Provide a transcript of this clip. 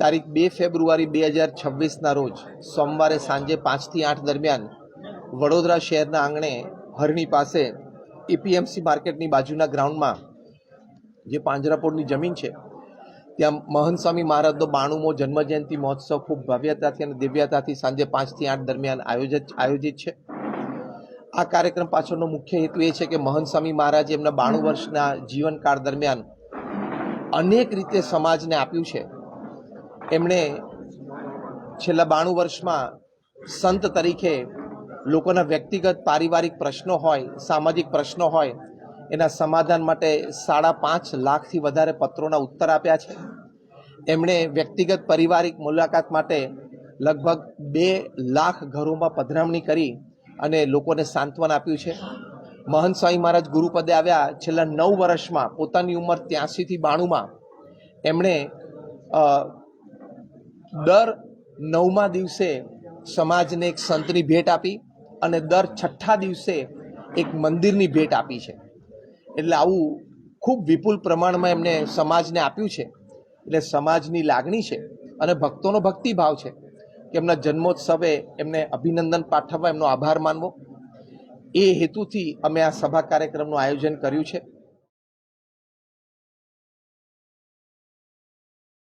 તારીખ 2 ફેબ્રુઆરી 2026ના રોજ સોમવારે સાંજે 5 થી 8 દરમિયાન વડોદરા શહેરના આંગણે હરણી પાસે એપીએમસી માર્કેટની બાજુના ગ્રાઉન્ડમાં જે પાંજરાપોળની જમીન છે ત્યાં મહંત સ્વામી મહારાજનો 92મો જન્મજયંતિ મહોત્સવ ખૂબ ભવ્યતાથી અને દિવ્યતાથી સાંજે 5 થી 8 દરમિયાન આયોજિત છે। આ કાર્યક્રમ પાછળનો મુખ્ય હેતુ એ છે કે મહંત સ્વામી મહારાજે એમના 92 વર્ષના જીવનકાળ દરમિયાન અનેક રીતે સમાજને આપ્યું છે। એમણે છેલ્લા 92 વર્ષમાં સંત તરીકે લોકોના વ્યક્તિગત પારિવારિક પ્રશ્નો હોય, સામાજિક પ્રશ્નો હોય, એના સમાધાન માટે 5.5 લાખથી વધારે પત્રોના ઉત્તર આપ્યા છે। એમણે વ્યક્તિગત પારિવારિક મુલાકાત માટે લગભગ 2 લાખ ઘરોમાં પધરામણી કરી અને લોકોને સાંત્વન આપ્યું છે। મહંત સ્વામી મહારાજ ગુરુપદે આવ્યા છેલ્લા 9 વર્ષમાં પોતાની ઉંમર 83 થી 92માં એમણે દર 9મા દિવસે સમાજને એક સંતની ભેટ આપી અને દર 6ઠા દિવસે એક મંદિરની ભેટ આપી છે। એટલે આવું ખૂબ વિપુલ પ્રમાણમાં એમને સમાજને આપ્યું છે। એટલે સમાજની લાગણી છે અને ભક્તોનો ભક્તિભાવ છે કે એમના જન્મોત્સવે એમને અભિનંદન પાઠવવા, એમનો આભાર માનવો, એ હેતુથી અમે આ સભા કાર્યક્રમનું આયોજન કર્યું છે।